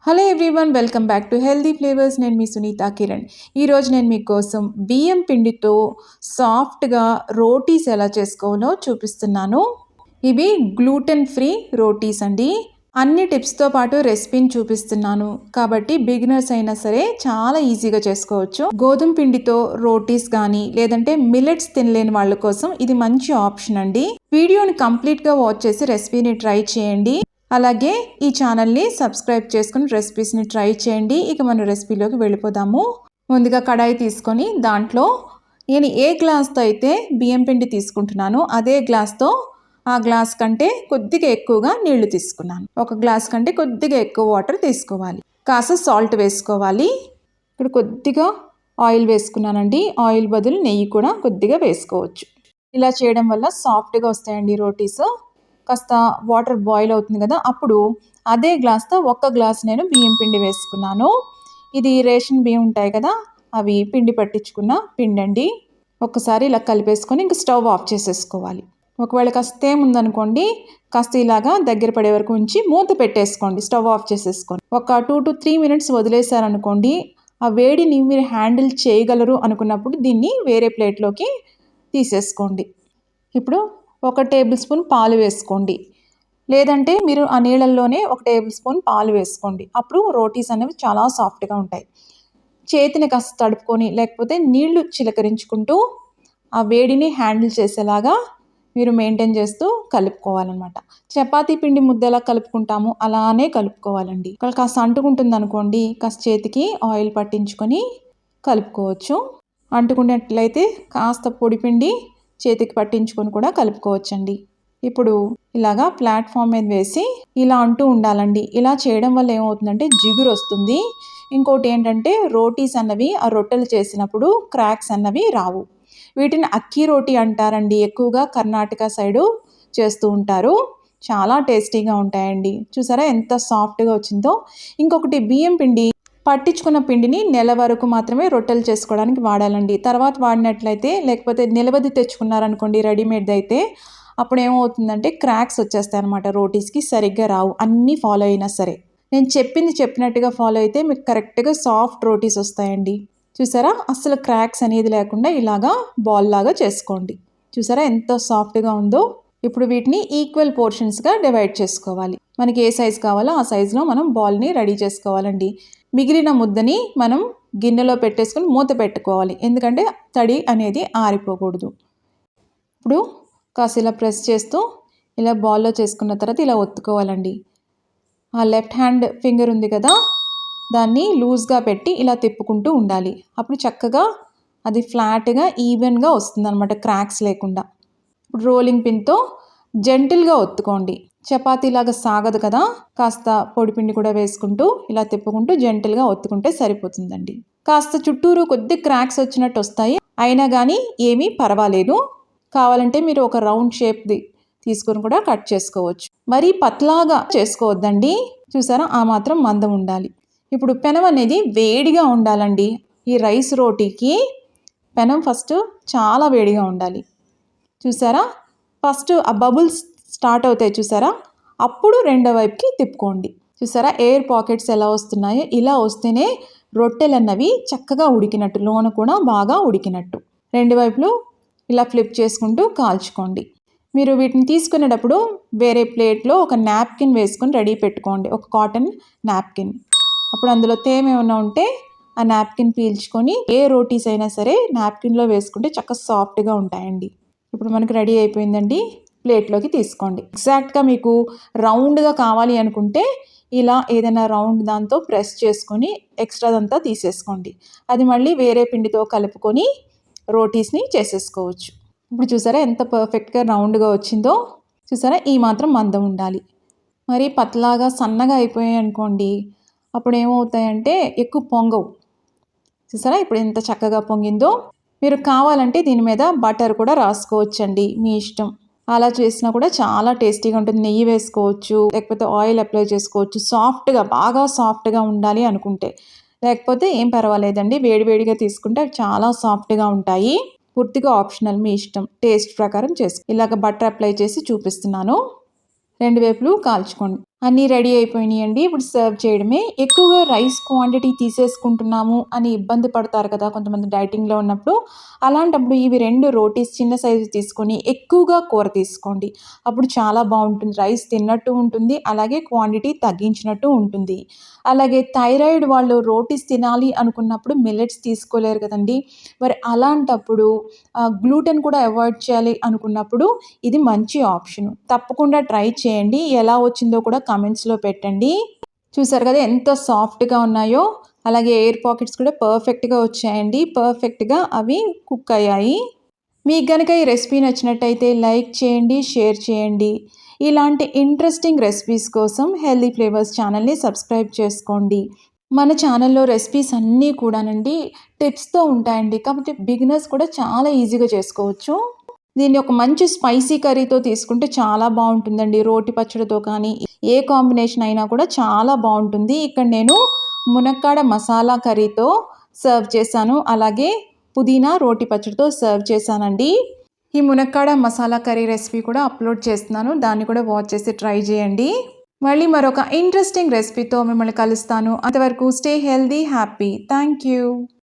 Hello everyone, welcome back to healthy flavours. నేను మీ సునీత కిరణ్. ఈరోజు నేను మీకోసం బియ్యం పిండితో సాఫ్ట్గా రోటీస్ ఎలా చేసుకోవాలో చూపిస్తున్నాను. ఇవి గ్లూటెన్ ఫ్రీ రోటీస్ అండి. అన్ని టిప్స్తో పాటు రెసిపీని చూపిస్తున్నాను కాబట్టి బిగినర్స్ అయినా సరే చాలా ఈజీగా చేసుకోవచ్చు. గోధుమ పిండితో రోటీస్ కానీ లేదంటే మిల్లెట్స్ తినలేని వాళ్ళ కోసం ఇది మంచి ఆప్షన్ అండి. వీడియోని కంప్లీట్గా వాచ్ చేసి రెసిపీని ట్రై చేయండి. అలాగే ఈ ఛానల్ని సబ్స్క్రైబ్ చేసుకుని రెసిపీస్ని ట్రై చేయండి. ఇక మన రెసిపీలోకి వెళ్ళిపోదాము. ముందుగా కడాయి తీసుకొని దాంట్లో నేను ఏ గ్లాస్తో అయితే బియ్యం పిండి తీసుకుంటున్నానో అదే గ్లాస్తో ఆ గ్లాస్ కంటే కొద్దిగా ఎక్కువగా నీళ్లు తీసుకున్నాను. ఒక గ్లాస్ కంటే కొద్దిగా ఎక్కువ వాటర్ తీసుకోవాలి. కాస్త సాల్ట్ వేసుకోవాలి. ఇప్పుడు కొద్దిగా ఆయిల్ వేసుకున్నానండి. ఆయిల్ బదులు నెయ్యి కూడా కొద్దిగా వేసుకోవచ్చు. ఇలా చేయడం వల్ల సాఫ్ట్గా వస్తాయండి రోటీస్. కాస్త వాటర్ బాయిల్ అవుతుంది కదా, అప్పుడు అదే గ్లాస్తో ఒక్క గ్లాస్ నేను బియ్యం పిండి వేసుకున్నాను. ఇది రేషన్ బియ్యం ఉంటాయి కదా, అవి పిండి పట్టించుకున్న పిండి అండి. ఒక్కసారి ఇలా కలిపేసుకొని ఇంక స్టవ్ ఆఫ్ చేసేసుకోవాలి. ఒకవేళ కాస్త ఏముందనుకోండి, కాస్త ఇలాగా దగ్గర పడే వరకు ఉంచి మూత పెట్టేసుకోండి. స్టవ్ ఆఫ్ చేసేసుకోండి. ఒక 2 to 3 minutes వదిలేశారనుకోండి, ఆ వేడిని మీరు హ్యాండిల్ చేయగలరు అనుకున్నప్పుడు దీన్ని వేరే ప్లేట్లోకి తీసేసుకోండి. ఇప్పుడు 1 టేబుల్ స్పూన్ పాలు వేసుకోండి. లేదంటే మీరు ఆ నీళ్ళల్లోనే 1 టేబుల్ స్పూన్ పాలు వేసుకోండి. అప్పుడు రోటీస్ అనేవి చాలా సాఫ్ట్గా ఉంటాయి. చేతిని కాస్త తడుపుకొని లేకపోతే నీళ్లు చిలకరించుకుంటూ ఆ వేడిని హ్యాండిల్ చేసేలాగా మీరు మెయింటైన్ చేస్తూ కలుపుకోవాలన్నమాట. చపాతీ పిండి ముద్దలా కలుపుకుంటాము అలానే కలుపుకోవాలండి. ఇక్కడ కాస్త అంటుకుంటుంది అనుకోండి, కాస్త చేతికి ఆయిల్ పట్టించుకొని కలుపుకోవచ్చు. అంటుకున్నట్లయితే కాస్త పొడిపిండి చేతికి పట్టించుకొని కూడా కలుపుకోవచ్చండి. ఇప్పుడు ఇలాగా ప్లాట్ఫామ్ మీద వేసి ఇలా అంటూ ఉండాలండి. ఇలా చేయడం వల్ల ఏమవుతుందంటే జిగురు వస్తుంది. ఇంకోటి ఏంటంటే రోటీస్ అన్నవి ఆ రొట్టెలు చేసినప్పుడు క్రాక్స్ అన్నవి రావు. వీటిని అక్కీ రోటీ అంటారండి. ఎక్కువగా కర్ణాటక సైడు చేస్తూ ఉంటారు. చాలా టేస్టీగా ఉంటాయండి. చూసారా ఎంత సాఫ్ట్గా వచ్చిందో. ఇంకొకటి, బియ్యం పిండి పట్టించుకున్న పిండిని నెల వరకు మాత్రమే రొట్టెలు చేసుకోవడానికి వాడాలండి. తర్వాత వాడినట్లయితే, లేకపోతే నిలబడి తెచ్చుకున్నారనుకోండి రెడీమేడ్ అయితే, అప్పుడు ఏమవుతుందంటే క్రాక్స్ వచ్చేస్తాయి అనమాట. రోటీస్కి సరిగ్గా రావు. అన్నీ ఫాలో అయినా సరే నేను చెప్పింది చెప్పినట్టుగా ఫాలో అయితే మీకు కరెక్ట్గా సాఫ్ట్ రోటీస్ వస్తాయండి. చూసారా, అసలు క్రాక్స్ అనేది లేకుండా ఇలాగా బాల్ లాగా చేసుకోండి. చూసారా ఎంత సాఫ్ట్గా ఉందో. ఇప్పుడు వీటిని ఈక్వల్ పోర్షన్స్గా డివైడ్ చేసుకోవాలి. మనకి ఏ సైజు కావాలో ఆ సైజులో మనం బాల్ని రెడీ చేసుకోవాలండి. మిగిలిన ముద్దని మనం గిన్నెలో పెట్టేసుకొని మూత పెట్టుకోవాలి. ఎందుకంటే తడి అనేది ఆరిపోకూడదు. ఇప్పుడు కాస్త ఇలా ప్రెస్ చేస్తూ ఇలా బాల్లో చేసుకున్న తర్వాత ఇలా ఒత్తుకోవాలండి. ఆ లెఫ్ట్ హ్యాండ్ ఫింగర్ ఉంది కదా, దాన్ని లూజ్గా పెట్టి ఇలా తిప్పుకుంటూ ఉండాలి. అప్పుడు చక్కగా అది ఫ్లాట్గా ఈవెన్గా వస్తుంది అనమాట, క్రాక్స్ లేకుండా. ఇప్పుడు రోలింగ్ పిన్తో జెంటిల్గా ఒత్తుకోండి. చపాతీలాగా సాగదు కదా, కాస్త పొడిపిండి కూడా వేసుకుంటూ ఇలా తిప్పుకుంటూ జెంటిల్గా ఒత్తుకుంటే సరిపోతుందండి. కాస్త చుట్టూరు కొద్ది క్రాక్స్ వచ్చినట్టు వస్తాయి, అయినా కానీ ఏమీ పర్వాలేదు. కావాలంటే మీరు ఒక రౌండ్ షేప్ది తీసుకొని కూడా కట్ చేసుకోవచ్చు. మరీ పతలాగా చేసుకోవద్దండి. చూసారా, ఆ మాత్రం మందం ఉండాలి. ఇప్పుడు పెనం అనేది వేడిగా ఉండాలండి. ఈ రైస్ రోటీకి పెనం ఫస్ట్ చాలా వేడిగా ఉండాలి. చూసారా, ఫస్ట్ ఆ బబుల్స్ స్టార్ట్ అవుతాయి చూసారా, అప్పుడు రెండో వైపుకి తిప్పుకోండి. చూసారా ఎయిర్ పాకెట్స్ ఎలా వస్తున్నాయో, ఇలా వస్తేనే రొట్టెలు అన్నవి చక్కగా ఉడికినట్టు, లోన కూడా బాగా ఉడికినట్టు. రెండు వైపులు ఇలా ఫ్లిప్ చేసుకుంటూ కాల్చుకోండి. మీరు వీటిని తీసుకునేటప్పుడు వేరే ప్లేట్లో ఒక నాప్కిన్ వేసుకొని రెడీ పెట్టుకోండి, ఒక కాటన్ నాప్కిన్. అప్పుడు అందులో తేమ ఏమైనా ఉంటే ఆ నాప్కిన్ పీల్చుకొని ఏ రోటీస్ అయినా సరే నాప్కిన్లో వేసుకుంటే చక్కగా సాఫ్ట్గా ఉంటాయండి. ఇప్పుడు మనకి రెడీ అయిపోయిందండి. ప్లేట్లోకి తీసుకోండి. ఎగ్జాక్ట్గా మీకు రౌండ్గా కావాలి అనుకుంటే ఇలా ఏదైనా రౌండ్ దాంతో ప్రెస్ చేసుకొని ఎక్స్ట్రాదంతా తీసేసుకోండి. అది మళ్ళీ వేరే పిండితో కలుపుకొని రోటీస్ని చేసేసుకోవచ్చు. ఇప్పుడు చూసారా ఎంత పర్ఫెక్ట్గా రౌండ్గా వచ్చిందో. చూసారా, ఈ మాత్రం మందం ఉండాలి. మరి పతలాగా సన్నగా అయిపోయాయి అనుకోండి, అప్పుడు ఏమవుతాయంటే ఎక్కువ పొంగవు. చూసారా ఇప్పుడు ఎంత చక్కగా పొంగిందో. మీరు కావాలంటే దీని మీద బటర్ కూడా రాసుకోవచ్చండి, మీ ఇష్టం. అలా చేసినా కూడా చాలా టేస్టీగా ఉంటుంది. నెయ్యి వేసుకోవచ్చు, లేకపోతే ఆయిల్ అప్లై చేసుకోవచ్చు. సాఫ్ట్గా, బాగా సాఫ్ట్గా ఉండాలి అనుకుంటే. లేకపోతే ఏం పర్వాలేదండి, వేడివేడిగా తీసుకుంటే అవి చాలా సాఫ్ట్గా ఉంటాయి. పూర్తిగా ఆప్షనల్, మీ ఇష్టం. టేస్ట్ ప్రకారం ఇలాగ బటర్ అప్లై చేసి చూపిస్తున్నాను. రెండు వైపులు కాల్చుకోండి. అన్నీ రెడీ అయిపోయినాయండి. ఇప్పుడు సర్వ్ చేయడమే. ఎక్కువగా రైస్ క్వాంటిటీ తీసేసుకుంటున్నాము అని ఇబ్బంది పడతారు కదా కొంతమంది డైటింగ్‌లో ఉన్నప్పుడు. అలాంటప్పుడు ఇవి 2 రోటీస్ చిన్న సైజు తీసుకొని ఎక్కువగా కూర తీసుకోండి. అప్పుడు చాలా బావుంటుంది. రైస్ తిన్నట్టు ఉంటుంది. అలాగే క్వాంటిటీ తగ్గించినట్టు ఉంటుంది. అలాగే థైరాయిడ్ వాళ్ళు రోటీస్ తినాలి అనుకున్నప్పుడు మిల్లెట్స్ తీసుకోలేరు కదండీ! మరి అలాంటప్పుడు గ్లూటెన్ కూడా అవాయిడ్ చేయాలి అనుకున్నప్పుడు ఇది మంచి ఆప్షను. తప్పకుండా ట్రై చేయండి. ఎలా వచ్చిందో కూడా కామెంట్స్‌లో పెట్టండి. చూసారు కదా ఎంత సాఫ్ట్‌గా ఉన్నాయో. అలాగే ఎయిర్ పాకెట్స్ కూడా పర్ఫెక్ట్‌గా వచ్చాయండి. పర్ఫెక్ట్‌గా అవి కుక్ అయ్యాయి. మీకు గనక ఈ రెసిపీ నచ్చినట్టయితే లైక్ చేయండి, షేర్ చేయండి. ఇలాంటి ఇంట్రెస్టింగ్ రెసిపీస్ కోసం హెల్తీ ఫ్లేవర్స్ ఛానల్‌ని సబ్స్క్రైబ్ చేసుకోండి. మన ఛానల్‌లో రెసిపీస్ అన్నీ కూడానండి టిప్స్‌తో ఉంటాయండి. కాబట్టి బిగినర్స్ కూడా చాలా ఈజీగా చేసుకోవచ్చు. దీన్ని ఒక మంచి స్పైసీ కర్రీతో తీసుకుంటే చాలా బావుంటుందండి. రోటి పచ్చడితో కానీ, ఏ కాంబినేషన్ అయినా కూడా చాలా బావుంటుంది. ఇక్కడ నేను మునక్కాడ మసాలా కర్రీతో సర్వ్ చేశాను. అలాగే పుదీనా రోటి పచ్చడితో సర్వ్ చేశానండి. ఈ మునక్కాడ మసాలా కర్రీ రెసిపీ కూడా అప్లోడ్ చేస్తున్నాను. దాన్ని కూడా వాచ్ చేసి ట్రై చేయండి. మళ్ళీ మరొక ఇంట్రెస్టింగ్ రెసిపీతో మిమ్మల్ని కలుస్తాను. అంతవరకు stay healthy, happy. Thank you.